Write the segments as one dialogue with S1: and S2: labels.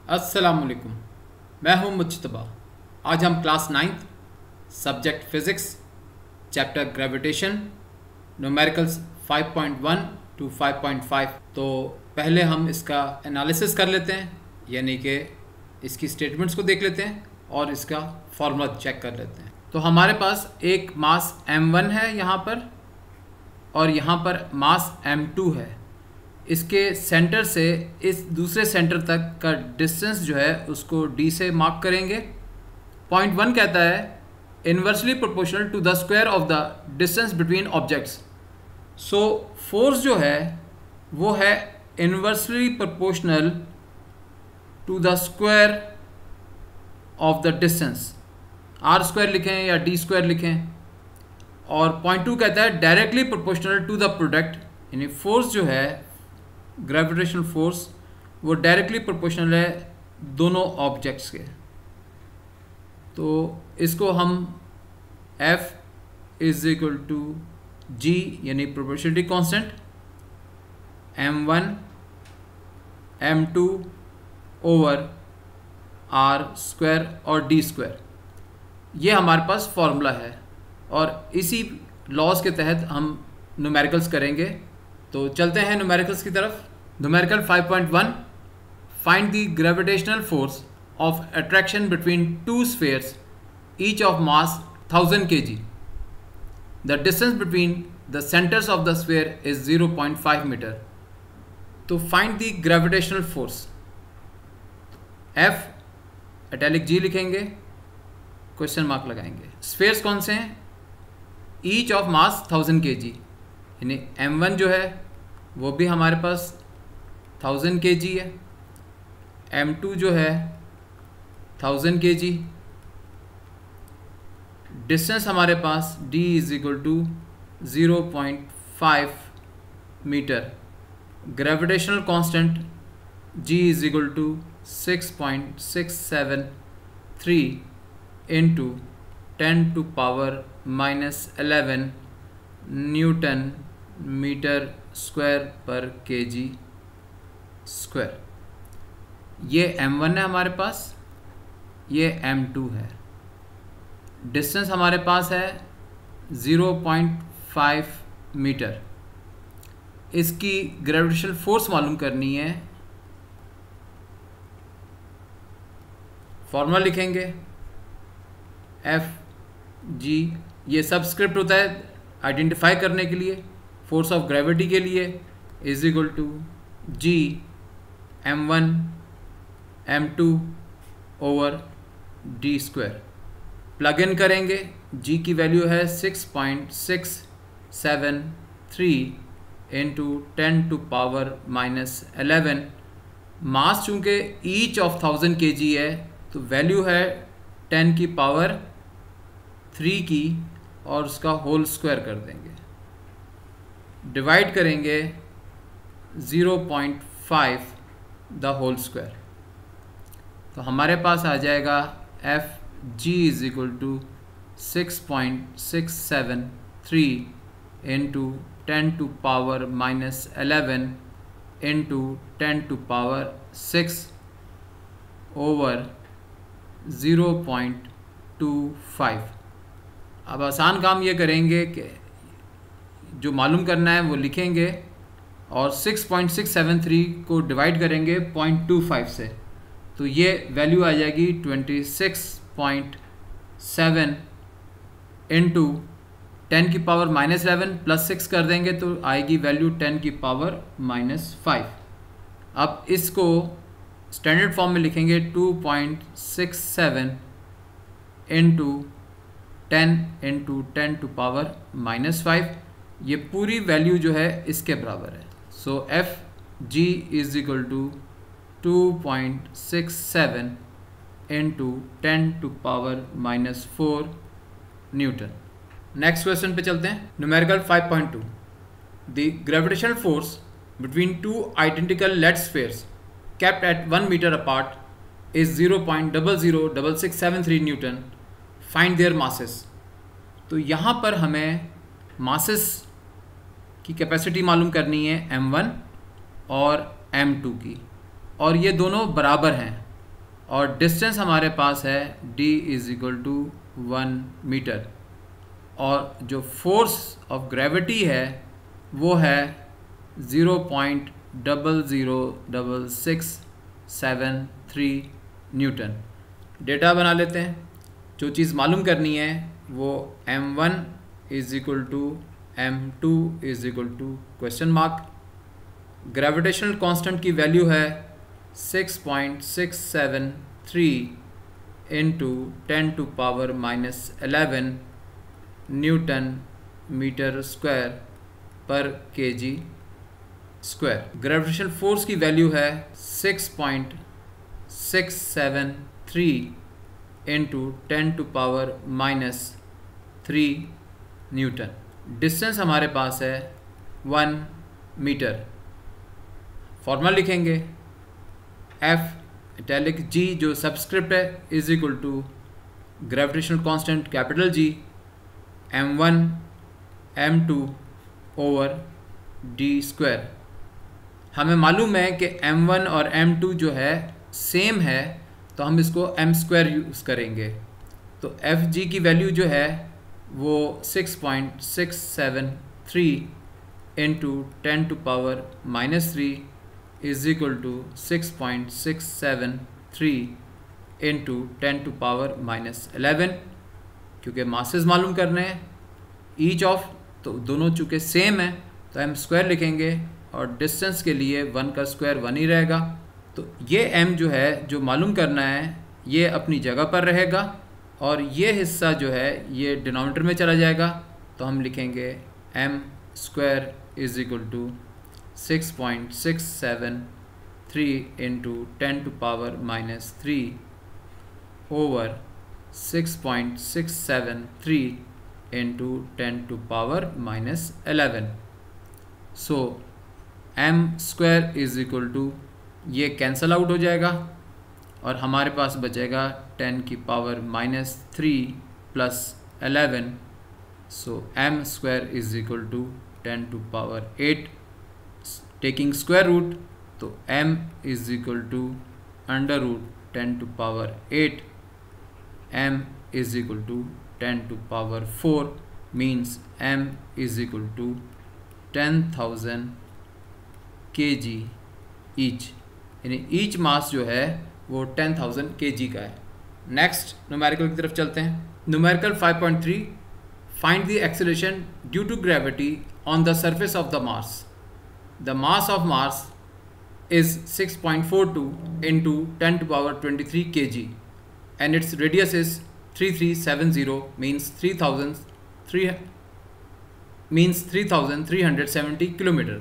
S1: अस्सलामुअलैकुम, मैं हूं मुज्तबा। आज हम class 9th subject physics chapter gravitation numericals 5.1 to 5.5। तो पहले हम इसका एनालिसिस कर लेते हैं, यानी कि इसकी स्टेटमेंट्स को देख लेते हैं और इसका फॉर्मूला चेक कर लेते हैं। तो हमारे पास एक मास m1 है यहाँ पर, और यहाँ पर मास m2 है। इसके सेंटर से इस दूसरे सेंटर तक का डिस्टेंस जो है उसको d से मार्क करेंगे। पॉइंट 1 कहता है inversely proportional to the square of the distance between objects. So force जो है वो है inversely proportional to the square of the distance, r square लिखें या d स्क्वायर लिखें। और पॉइंट 2 कहता है directly proportional to the product, यानी फोर्स जो है ग्रेविटेशनल फोर्स वो डायरेक्टली प्रोपोर्शनल है दोनों ऑब्जेक्ट्स के। तो इसको हम F is equal to G no proportionality constant M1 M2 over R square और D स्क्वायर, ये हमारे पास फॉर्मूला है। और इसी लॉज के तहत हम न्यूमेरिकल्स करेंगे। तो चलते हैं न्यूमेरिकल्स की तरफ। Numerical 5.1, find the gravitational force of attraction between two spheres each of mass 1000 kg। The distance between the centres of the sphere is 0.5 metre. तो find the gravitational force, F italic G लिखेंगे, question mark लगाएंगे। Spheres कौन से हैं? Each of mass 1000 kg, यानी M1 जो है वो भी हमारे पास 1000 kg है, M2 जो है 1000 kg। डिस्टेंस हमारे पास D is equal to 0.5 metre. Gravitational constant G is equal to 6.673 into 10 to power -11 newton metre square पर kg स्क्वायर। ये M1 है हमारे पास, ये M2 है। डिस्टेंस हमारे पास है 0.5 मीटर। इसकी ग्रेविटेशनल फोर्स मालूम करनी है। फॉर्मूला लिखेंगे F G, ये सबस्क्रिप्ट होता है आइडेंटिफाई करने के लिए, फोर्स ऑफ ग्रेविटी के लिए, is equal to G M1 M2 over D square. Plug in करेंगे, G की वैल्यू है 6.673 इंटू 10 टू पावर -11। मास चूँकि ईच ऑफ 1000 kg है तो वैल्यू है 10 की पावर 3 की, और उसका होल स्क्वायर कर देंगे। डिवाइड करेंगे 0.5 द होल स्क्वायर। तो हमारे पास आ जाएगा F G is equal to 6.673 into 10 to power -11 into 10 to power 6 over 0.25। अब आसान काम ये करेंगे कि जो मालूम करना है वो लिखेंगे और 6.673 को डिवाइड करेंगे 0.25 से, तो ये वैल्यू आ जाएगी 26.7 इंटू 10 की पावर -11 प्लस 6 कर देंगे तो आएगी वैल्यू 10 की पावर -5। अब इसको स्टैंडर्ड फॉर्म में लिखेंगे 2.67 इंटू 10 इंटू 10 टू पावर -5। ये पूरी वैल्यू जो है इसके बराबर है। So F G is equal to 2.67 into 10 to power -4 newton. Next question पे चलते हैं। Numerical 5.2, the gravitational force between two identical lead spheres kept at 1 meter apart is 0.006673 newton. Find their masses. तो यहाँ पर हमें मासेस की capacity मालूम करनी है M1 और M2 की, और ये दोनों बराबर हैं। और डिस्टेंस हमारे पास है d is equal to 1 metre, और जो फोर्स ऑफ ग्रेविटी है वो है 0.006673 न्यूटन। डेटा बना लेते हैं। जो चीज़ मालूम करनी है वो m1 is equal to m2 is equal to question mark. Gravitational constant की वैल्यू है 6.673 इंटू 10⁻⁻11 न्यूटन मीटर स्क्वायर पर kg स्क्वायर। ग्रेविटेशनल फोर्स की वैल्यू है 6.673 इंटू 10⁻⁻3 न्यूटन। डिस्टेंस हमारे पास है 1 मीटर। फॉर्मूला लिखेंगे F इटैलिक G जो सबस्क्रिप्ट है is equal to gravitational constant capital G m1 m2 over d square. हमें मालूम है कि m1 और m2 जो है सेम है, तो हम इसको m स्क्वायर यूज़ करेंगे। तो Fg की वैल्यू जो है वो 6.673 into 10⁻⁻3 is equal to 6.673 into 10⁻⁻11। क्योंकि मासेस मालूम करने हैं ईच ऑफ, तो दोनों चूँकि सेम है तो m स्क्वायर लिखेंगे, और डिस्टेंस के लिए 1 का स्क्वायर 1 ही रहेगा। तो ये m जो है जो मालूम करना है ये अपनी जगह पर रहेगा, और ये हिस्सा जो है ये डिनोमिनेटर में चला जाएगा। तो हम लिखेंगे m square is equal to 6.673 into 10⁻⁻3 over 6.673 into 10⁻⁻11। So m square is equal to, ये कैंसल आउट हो जाएगा और हमारे पास बचेगा 10⁻³ plus 11। So m square is equal to 10⁸। Taking square root, तो m is equal to √10⁸। m is equal to 10⁴ means m is equal to 10,000 kg each, यानी each mass जो है वो 10,000 kg का है। नेक्स्ट न्यूमेरिकल की तरफ चलते हैं। Numerical 5.3 find the acceleration due to gravity on the surface of the Mars. The mass of Mars is 6.42 into 10⁻23 kg and its radius is 3370 means 3,370 kilometre.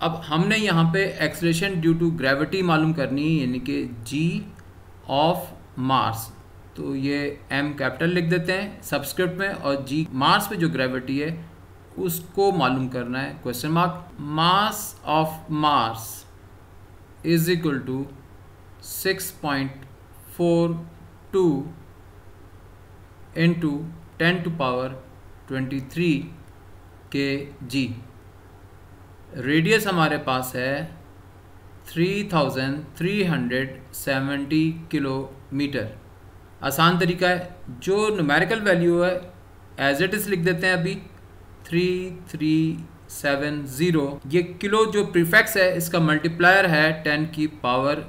S1: अब हमने यहाँ पे एक्सेलरेशन ड्यू टू ग्रेविटी मालूम करनी है, यानी कि g ऑफ मार्स। तो ये m कैपिटल लिख देते हैं सबस्क्रिप्ट में, और g मार्स पे जो ग्रेविटी है उसको मालूम करना है question mark. Mass of Mars is equal to 6.42 into 10⁻23 kg। Radius हमारे पास है 3,370 किलोमीटर। आसान तरीका है, जो न्यूमेरिकल वैल्यू है एज इट इज़ लिख देते हैं अभी 3370। ये किलो जो प्रीफिक्स है इसका मल्टीप्लायर है 10⁻³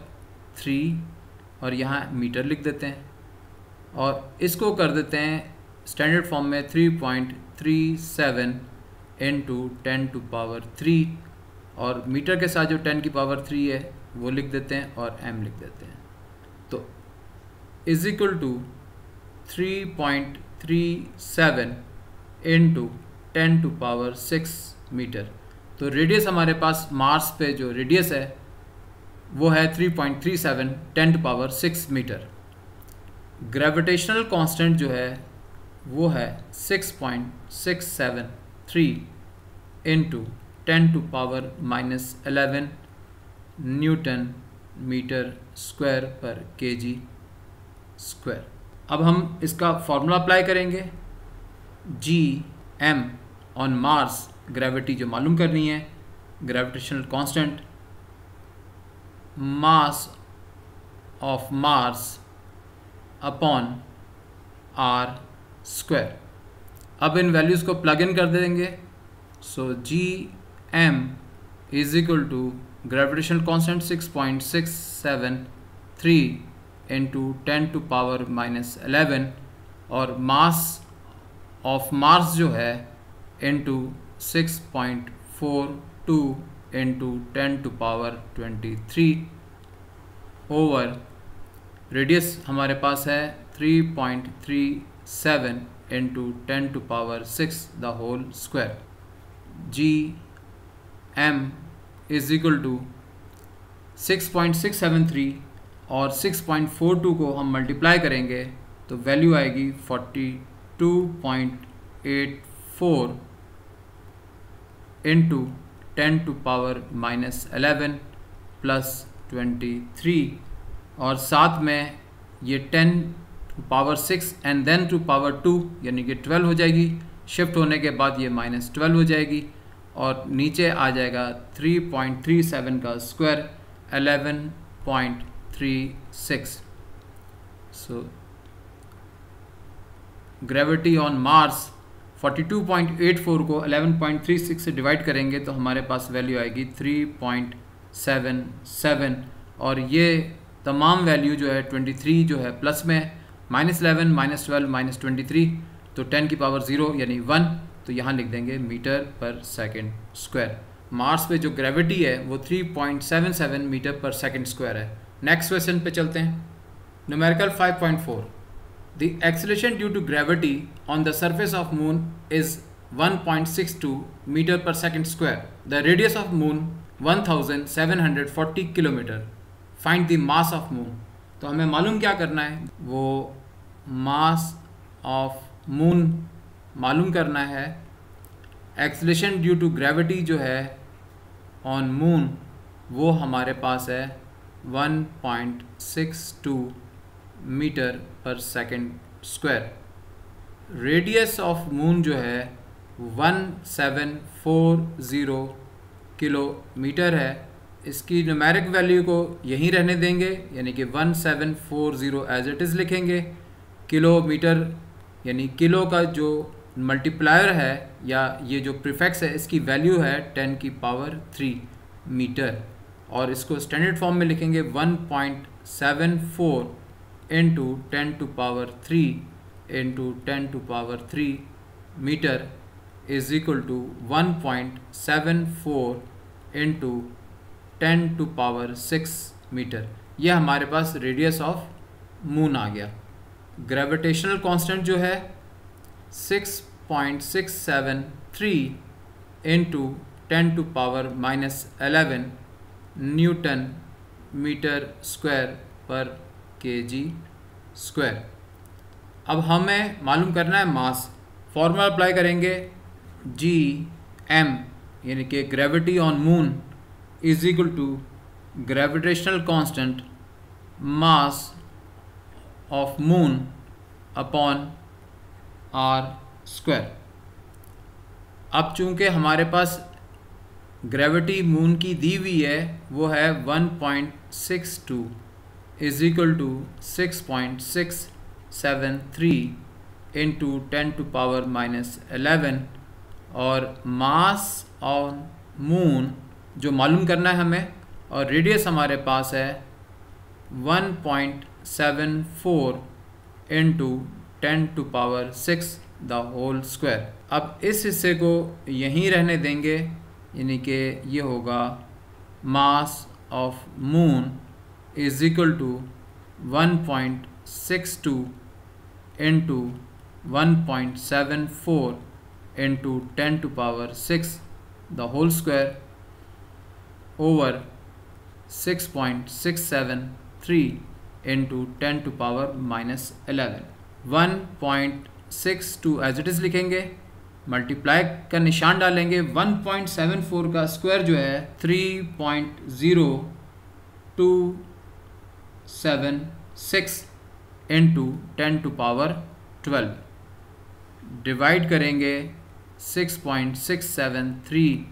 S1: और यहाँ मीटर लिख देते हैं, और इसको कर देते हैं स्टैंडर्ड फॉर्म में 3.37 इंटू 10⁻3, और मीटर के साथ जो 10⁻³ है वो लिख देते हैं और m लिख देते हैं। तो is equal to 3.37 into 10⁻6 metre. तो रेडियस हमारे पास मार्स पे जो रेडियस है वो है 3.37 10⁻6 मीटर। ग्रेविटेशनल कांस्टेंट जो है वो है 6.673 इंटू 10⁻⁻11 न्यूटन मीटर स्क्वायर पर kg स्क्वायर। अब हम इसका फॉर्मूला अप्लाई करेंगे। m ऑन मार्स ग्रेविटी जो मालूम करनी है, gravitational constant mass of mass upon R square. अब इन वैल्यूज़ को प्लग इन कर देंगे। So G M is equal to gravitational constant 6.673 into 10⁻⁻11 और मास ऑफ मार्स जो है इंटू 6.42 इंटू 10⁻23 ओवर रेडियस हमारे पास है 3.37 into 10⁻6 the whole square. G M is equal to 6.673 और 6.42 को हम मल्टीप्लाई करेंगे तो वैल्यू आएगी 42.84 इंटू 10⁻⁻11 प्लस 23 और साथ में ये 10⁻6 एंड देन टू पावर 2 यानी कि 12 हो जाएगी। शिफ्ट होने के बाद ये -12 हो जाएगी और नीचे आ जाएगा 3.37 का square 11.36। So gravity on Mars 42.84 को 11.36 से डिवाइड करेंगे तो हमारे पास वैल्यू आएगी 3.77 और ये तमाम वैल्यू जो है 23 जो है प्लस में -11 -12 -23 तो 10⁻0 यानी 1 तो यहाँ लिख देंगे metre per second square. Mars पे जो ग्रेविटी है वो 3.77 मीटर पर सेकंड स्क्वायर है। नेक्स्ट क्वेश्चन पे चलते हैं। Numerical 5.4 the acceleration due to gravity on the surface of moon is 1.62 metre per second square. The radius of moon 1740 kilometre. Find the mass of moon. तो हमें मालूम क्या करना है, वो मास ऑफ मून मालूम करना है। एक्सेलरेशन ड्यू टू ग्रेविटी जो है ऑन मून वो हमारे पास है 1.62 metre per second square. Radius of moon जो है 1740 किलोमीटर है। इसकी न्यूमेरिक वैल्यू को यहीं रहने देंगे यानी कि 1740 एज इट इज़ लिखेंगे। किलोमीटर यानी किलो का जो मल्टीप्लायर है या ये जो प्रीफिक्स है इसकी वैल्यू है 10⁻³ मीटर और इसको स्टैंडर्ड फॉर्म में लिखेंगे 1.74 into 10⁻³ into 10⁻³ metre is equal to 1.74 into 10⁻6 metre. यह हमारे पास रेडियस ऑफ मून आ गया। ग्रेविटेशनल कांस्टेंट जो है 6.673 इंटू 10⁻11 न्यूटन मीटर स्क्वायर पर केजी स्क्वायर। अब हमें मालूम करना है मास। फॉर्मूला अप्लाई करेंगे जी एम यानी कि gravity on moon is equal to gravitational constant mass of moon upon R square. अब चूंकि हमारे पास ग्रेविटी मून की दी हुई है वो है 1.62 इज इक्वल टू 6.673 इंटू 10⁻11 और मास ऑन मून जो मालूम करना है हमें और रेडियस हमारे पास है 1.74 इंटू 10⁻6 द होल स्क्वायर। अब इस हिस्से को यहीं रहने देंगे यानी कि ये होगा mass of moon is equal to 1.62 into 1.74 into 10⁻6 the whole square over 6.673 into 10⁻11। 1.62 as it is लिखेंगे, मल्टीप्लाई का निशान डालेंगे। 1.74 का स्क्वायर जो है 3.0276 इंटू 10⁻12 डिवाइड करेंगे 6.673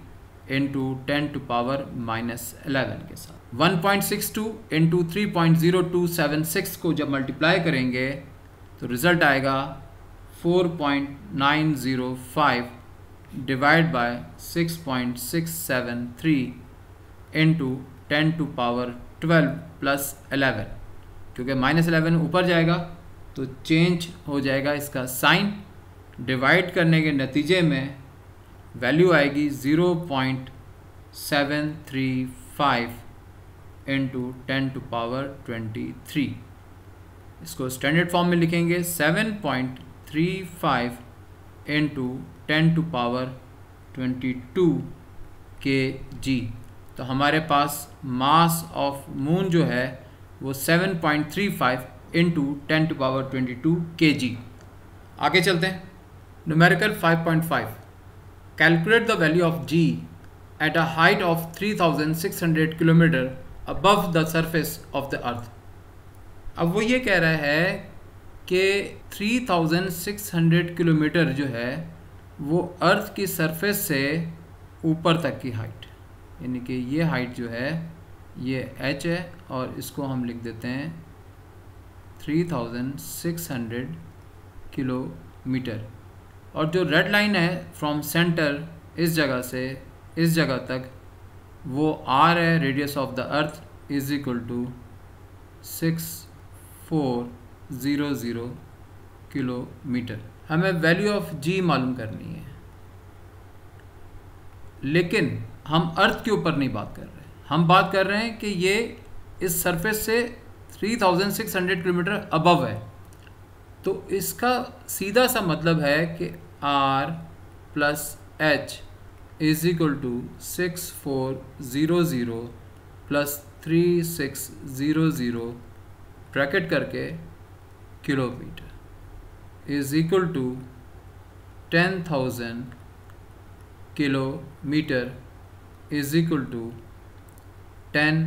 S1: इंटू 10⁻11 के साथ। 1.62 इंटू 3.0276 को जब मल्टीप्लाई करेंगे तो रिज़ल्ट आएगा 4.905 divide by 6.673 into 10 to power 12 plus 11, क्योंकि -11 ऊपर जाएगा तो चेंज हो जाएगा इसका साइन। डिवाइड करने के नतीजे में वैल्यू आएगी 0.735 इंटू 10 टू पावर 23। इसको स्टैंडर्ड फॉर्म में लिखेंगे 7.35 इंटू 10 टू पावर 22 kg। तो हमारे पास मास ऑफ मून जो है वो 7.35 इंटू 10 टू पावर 22 kg। आगे चलते हैं। Numerical 5.5 calculate the value of g at a height of 3600 kilometre above the surface of the अर्थ। अब वो ये कह रहा है कि 3600 किलोमीटर जो है वो अर्थ की सरफेस से ऊपर तक की हाइट, यानी कि ये हाइट जो है ये h है और इसको हम लिख देते हैं 3600 किलोमीटर। और जो रेड लाइन है फ्रॉम सेंटर इस जगह से इस जगह तक वो r है, radius of the earth is equal to 6400 kilometre. हमें वैल्यू ऑफ g मालूम करनी है, लेकिन हम अर्थ के ऊपर नहीं बात कर रहे, हम बात कर रहे हैं कि ये इस सरफेस से 3600 किलोमीटर अबव है। तो इसका सीधा सा मतलब है कि r plus h is equal to 6400 plus 3600 bracket करके kilometre is equal to 10,000 kilometre is equal to 10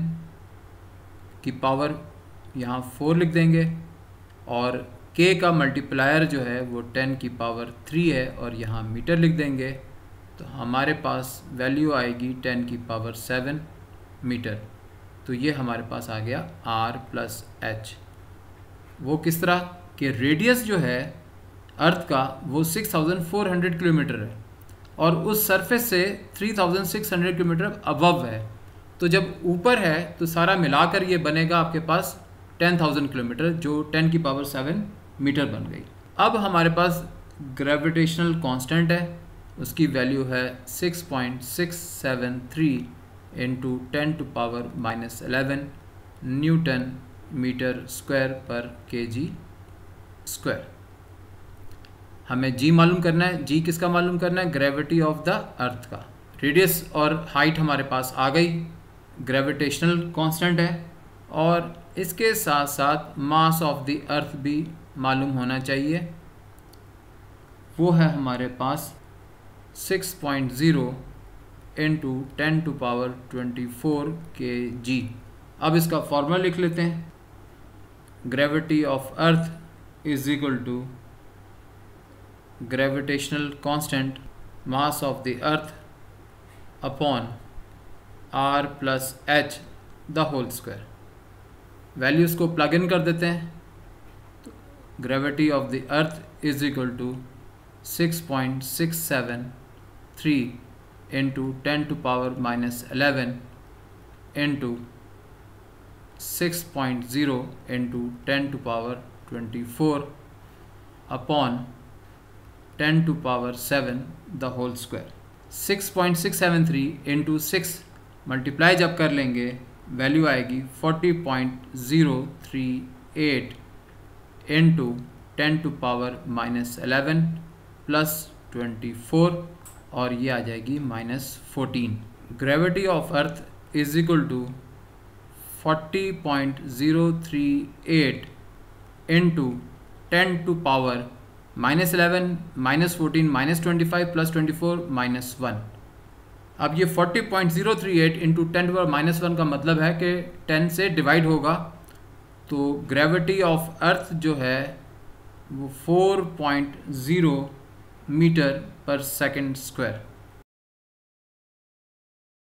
S1: की पावर यहाँ 4 लिख देंगे और k का मल्टीप्लायर जो है वो 10 की पावर 3 है और यहाँ मीटर लिख देंगे। तो हमारे पास वैल्यू आएगी 10 की पावर 7 मीटर। तो ये हमारे पास आ गया r प्लस h। वो किस तरह कि रेडियस जो है अर्थ का वो 6400 किलोमीटर है और उस सरफेस से 3600 किलोमीटर अबव है। तो जब ऊपर है तो सारा मिलाकर ये बनेगा आपके पास 10,000 किलोमीटर, जो 10 की पावर 7 मीटर बन गई। अब हमारे पास ग्रेविटेशनल कांस्टेंट है, उसकी वैल्यू है 6.673 into 10 to power -11 newton metre square पर kg स्क्वायर। हमें g मालूम करना है। g किसका मालूम करना है? ग्रेविटी ऑफ द अर्थ का। रेडियस और हाइट हमारे पास आ गई, ग्रेविटेशनल कांस्टेंट है और इसके साथ साथ मास ऑफ द अर्थ भी मालूम होना चाहिए। वो है हमारे पास 6.0 इंटू 10 टू पावर 24 kg। अब इसका फॉर्मूला लिख लेते हैं। Gravity of earth is equal to gravitational constant mass of the earth upon r plus h the whole square. Values को प्लग इन कर देते हैं। तो gravity of the earth is equal to 6.673 into 10 to power -11 into 6.0 into 10 to power 24 upon 10 to power 7 the whole square. 6.673 into 6 multiply जब कर लेंगे value आएगी 40.038 into 10 to power -11 plus 24 और ये आ जाएगी -14। Gravity of earth is equal to 40.038 into 10 to power -11 -14 -25 plus 24 -1। अब ये 40.038 इंटू 10 टू पावर -1 का मतलब है कि 10 से डिवाइड होगा। तो ग्रेविटी ऑफ अर्थ जो है वो 4.0 मीटर पर सेकंड स्क्वायर।